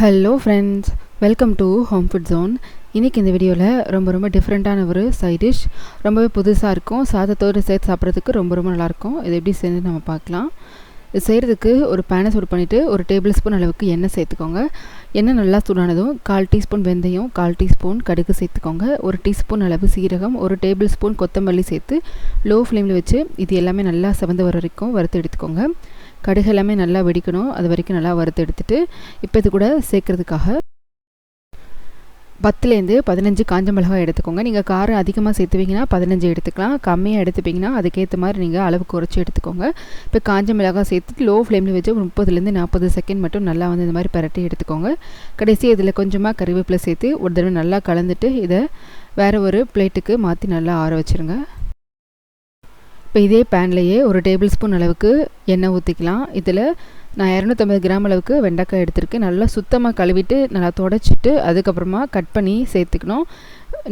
Hello friends, welcome to home food zone. இன்றைக்கி இந்த வீடியோவில் ரொம்ப டிஃப்ரெண்ட்டான ஒரு சைட் டிஷ், ரொம்பவே புதுசாக இருக்கும். சாதத்தோடு சேர்த்து சாப்பிட்றதுக்கு ரொம்ப நல்லாயிருக்கும். இது எப்படி சேர்ந்து நம்ம பார்க்கலாம். இது செய்கிறதுக்கு ஒரு பேனை சூடு பண்ணிவிட்டு ஒரு டேபிள் ஸ்பூன் அளவுக்கு எண்ணெய் சேர்த்துக்கோங்க. எண்ணெய் நல்லா சூடானதும் 1/4 டீஸ்பூன் வெந்தயம், 1/4 டீஸ்பூன் கடுகு சேர்த்துக்கோங்க. 1 டீஸ்பூன் அளவு சீரகம், 1 டேபிள் ஸ்பூன் கொத்தமல்லி சேர்த்து லோ ஃப்ளேமில் வச்சு இது எல்லாமே நல்லா செவந்து வர வரைக்கும் வறுத்து எடுத்துக்கோங்க. கடுகு எல்லாமே நல்லா வெடிக்கணும், அது வரைக்கும் நல்லா வறுத்து எடுத்துகிட்டு இப்போ இது கூட சேர்க்குறதுக்காக 10லேருந்து 15 காஞ்ச மிளகாய் எடுத்துக்கோங்க. நீங்கள் காரம் அதிகமாக சேர்த்துவீங்கன்னா 15 எடுத்துக்கலாம், கம்மியாக எடுத்துப்பீங்கன்னா அதுக்கேற்ற மாதிரி நீங்கள் அளவு குறைச்சி எடுத்துக்கோங்க. இப்போ காஞ்ச மிளகாய் சேர்த்துட்டு லோ ஃப்ளேமில் வச்சு ஒரு 30லேருந்து 40 செகண்ட் மட்டும் நல்லா இந்த மாதிரி பரட்டி எடுத்துக்கோங்க. கடைசி இதில் கொஞ்சமாக கறிவேப்பிலை சேர்த்து ஒரு தடவை நல்லா கலந்துட்டு இதை வேறு ஒரு பிளேட்டுக்கு மாற்றி நல்லா ஆற வச்சுருங்க. இப்போ இதே பேன்லேயே ஒரு டேபிள் ஸ்பூன் அளவுக்கு எண்ணெய் ஊற்றிக்கலாம். இதில் நான் 250 கிராம் அளவுக்கு வெண்டைக்காய் எடுத்திருக்கேன். நல்லா சுத்தமாக கழுவிட்டு நல்லா தொடச்சிட்டு அதுக்கப்புறமா கட் பண்ணி சேர்த்துக்கணும்.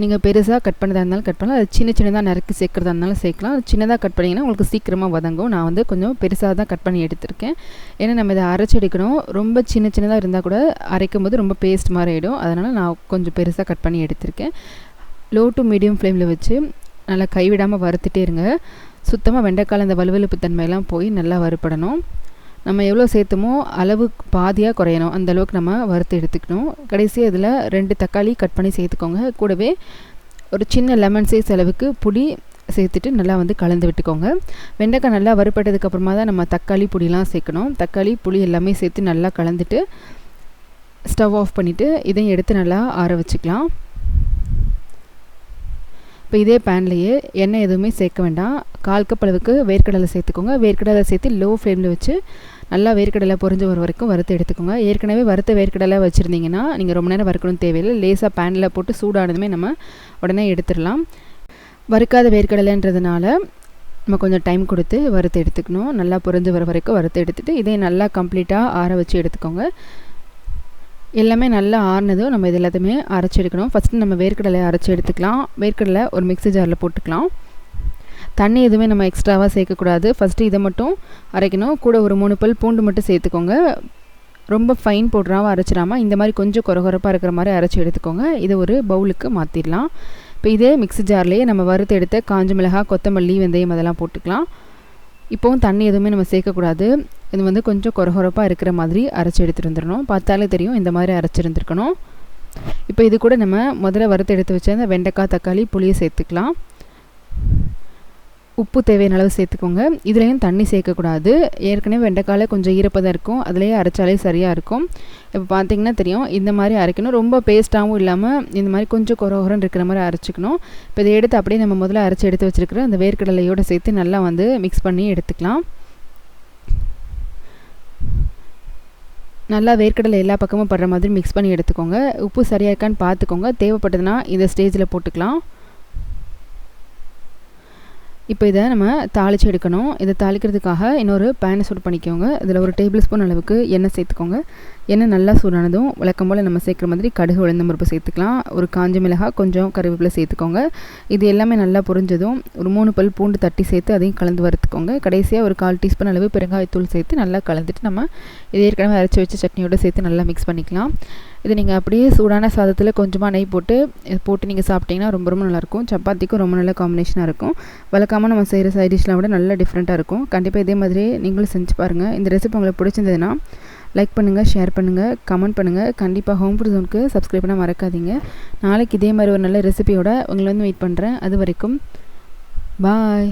நீங்கள் பெருசாக கட் பண்ணதாக இருந்தாலும் கட் பண்ணலாம், அது சின்னதாக நறுக்கி சேர்க்குறதா இருந்தாலும் சேர்க்கலாம். சின்னதாக கட் பண்ணிங்கன்னா உங்களுக்கு சீக்கிரமாக வதங்கும். நான் கொஞ்சம் பெருசாக தான் கட் பண்ணி எடுத்திருக்கேன். ஏன்னா நம்ம இதை அரைச்சி எடுக்கணும். ரொம்ப சின்னதாக இருந்தால் கூட அரைக்கும் போது ரொம்ப பேஸ்ட் மாதிரி ஆகிடும். அதனால் நான் கொஞ்சம் பெருசாக கட் பண்ணி எடுத்திருக்கேன். லோ டு மீடியம் ஃப்ளேமில் வச்சு நல்லா கைவிடாமல் வறுத்துட்டே இருங்க. சுத்தமாக வெண்டைக்காய் அந்த வலுவலுப்பு தன்மையெல்லாம் போய் நல்லா வறுப்படணும். நம்ம எவ்வளோ சேர்த்துமோ அளவு பாதியாக குறையணும், அந்தளவுக்கு நம்ம வறுத்து எடுத்துக்கணும். கடைசி அதில் 2 தக்காளி கட் பண்ணி சேர்த்துக்கோங்க. கூடவே ஒரு சின்ன லெமன் சைஸ் அளவுக்கு புளி சேர்த்துட்டு நல்லா கலந்து விட்டுக்கோங்க. வெண்டைக்காய் நல்லா வறுப்பட்டதுக்கப்புறமா தான் நம்ம தக்காளி புளிலாம் சேர்க்கணும். தக்காளி புளி எல்லாமே சேர்த்து நல்லா கலந்துட்டு ஸ்டவ் ஆஃப் பண்ணிவிட்டு இதையும் எடுத்து நல்லா ஆற வச்சுக்கலாம். இப்போ இதே பேன்லேயே எண்ணெய் எதுவுமே சேர்க்க வேண்டாம். 1/4 கப் அளவுக்கு வேர்க்கடலை சேர்த்துக்கோங்க. வேர்க்கடலை சேர்த்து லோ ஃப்ளேமில் வச்சு நல்லா வேர்க்கடலை பொரிஞ்சு வர வரைக்கும் வறுத்து எடுத்துக்கோங்க. ஏற்கனவே வறுத்த வேர்க்கடலை வச்சுருந்தீங்கன்னா நீங்கள் ரொம்ப நேரம் வறுக்கணும் தேவையில்லை. லேசாக பேனில் போட்டு சூடானதுமே நம்ம உடனே எடுத்துடலாம். வறுக்காத வேர்க்கடலைன்றதுனால நம்ம கொஞ்சம் டைம் கொடுத்து வறுத்து எடுத்துக்கணும். நல்லா பொரிஞ்சு வர வரைக்கும் வறுத்து எடுத்துகிட்டு இதை நல்லா கம்ப்ளீட்டாக ஆற வச்சு எடுத்துக்கோங்க. எல்லாமே நல்லா ஆறுனதும் நம்ம இது எல்லாத்தையுமே அரைச்சி எடுக்கணும். ஃபஸ்ட்டு நம்ம வேர்க்கடலை அரைச்சி எடுத்துக்கலாம். வேர்க்கடலை ஒரு மிக்ஸி ஜாரில் போட்டுக்கலாம். தண்ணி எதுவுமே நம்ம எக்ஸ்ட்ராவாக சேர்க்கக்கூடாது. ஃபஸ்ட்டு இதை மட்டும் அரைக்கணும். கூட ஒரு 3 பல் பூண்டு மட்டும் சேர்த்துக்கோங்க. ரொம்ப ஃபைன் பவுடராக அரைச்சிடாமல் இந்த மாதிரி கொஞ்சம் கொரகொரப்பாக இருக்கிற மாதிரி அரைச்சி எடுத்துக்கோங்க. இதை ஒரு பவுலுக்கு மாற்றிடலாம். இப்போ இதே மிக்ஸி ஜார்லேயே நம்ம வறுத்து எடுத்த காஞ்ச மிளகாய், கொத்தமல்லி, வெந்தயம் அதெல்லாம் போட்டுக்கலாம். இப்போவும் தண்ணி எதுவுமே நம்ம சேர்க்கக்கூடாது. இது கொஞ்சம் கொரகொரப்பாக இருக்கிற மாதிரி அரைச்சி எடுத்துகிட்டு வந்துடணும். பார்த்தாலே தெரியும் இந்த மாதிரி அரைச்சிருந்துருக்கணும். இப்போ இது கூட நம்ம முதல்ல வறுத்து எடுத்து வச்ச அந்த வெண்டைக்காய், தக்காளி, புளியை சேர்த்துக்கலாம். உப்பு தேவையான அளவு சேர்த்துக்கோங்க. இதுலேயும் தண்ணி சேர்க்கக்கூடாது. ஏற்கனவே வெண்டைக்காயில் கொஞ்சம் ஈரப்பதம் இருக்கும், அதிலேயே அரைச்சாலே சரியாக இருக்கும். இப்போ பார்த்திங்கன்னா தெரியும் இந்த மாதிரி அரைக்கணும். ரொம்ப பேஸ்ட்டாகவும் இல்லாமல் இந்த மாதிரி கொஞ்சம் கொரகொரன்னு இருக்கிற மாதிரி அரைச்சிக்கணும். இப்போ இதை எடுத்து அப்படியே நம்ம முதல்ல அரைச்சி எடுத்து வச்சுருக்கிற அந்த வேர்க்கடலையோடு சேர்த்து நல்லா மிக்ஸ் பண்ணி எடுத்துக்கலாம். நல்லா வேர்க்கடலை எல்லா பக்கமும் படுற மாதிரி மிக்ஸ் பண்ணி எடுத்துக்கோங்க. உப்பு சரியாக இருக்கான்னு பார்த்துக்கோங்க. தேவைப்பட்டதுன்னா இந்த ஸ்டேஜில் போட்டுக்கலாம். இப்போ இதை நம்ம தாளித்து எடுக்கணும். இதை தாளிக்கிறதுக்காக இன்னொரு பேனை சூடு பண்ணிக்கோங்க. இதில் ஒரு டேபிள் ஸ்பூன் அளவுக்கு எண்ணெய் சேர்த்துக்கோங்க. எண்ணெய் நல்லா சூடானதும் வழக்கம் போல் நம்ம சேர்க்குற மாதிரி கடுகு, உளுந்தம் பருப்பு சேர்த்துக்கலாம். ஒரு காஞ்ச மிளகாய், கொஞ்சம் கறிவேப்பிலை சேர்த்துக்கோங்க. இது எல்லாமே நல்லா பொரிஞ்சதும் ஒரு 3 பல் பூண்டு தட்டி சேர்த்து அதையும் கலந்து வறுத்துக்கோங்க. கடைசியாக ஒரு 1/4 டீஸ்பூன் அளவு பெருங்காயத்தூள் சேர்த்து நல்லா கலந்துட்டு நம்ம இது ஏற்கனவே அரைச்சி வச்ச சட்னியோடு சேர்த்து நல்லா மிக்ஸ் பண்ணிக்கலாம். இது நீங்கள் அப்படியே சூடான சாதத்தில் கொஞ்சமாக நெய் போட்டு நீங்கள் சாப்பிட்டிங்கன்னா ரொம்ப நல்லாயிருக்கும். சப்பாத்திக்கும் ரொம்ப நல்ல காம்பினேஷனாக இருக்கும். வழக்கமாக நம்ம செய்கிற சைட் டிஷ்லாம் விட நல்லா டிஃப்ரெண்ட்டாக இருக்கும். கண்டிப்பாக இதே மாதிரி நீங்களும் செஞ்சு பாருங்கள். இந்த ரெசிபி உங்களுக்கு பிடிச்சிருந்ததுன்னா லைக் பண்ணுங்கள், ஷேர் பண்ணுங்கள், கமெண்ட் பண்ணுங்கள். கண்டிப்பாக ஹோம் ஃபுட் ஜோனுக்கு சப்ஸ்கிரைப் பண்ண மறக்காதீங்க. நாளைக்கு இதே மாதிரி ஒரு நல்ல ரெசிபியோட உங்களை வெயிட் பண்ணுறேன். அது வரைக்கும் பாய்.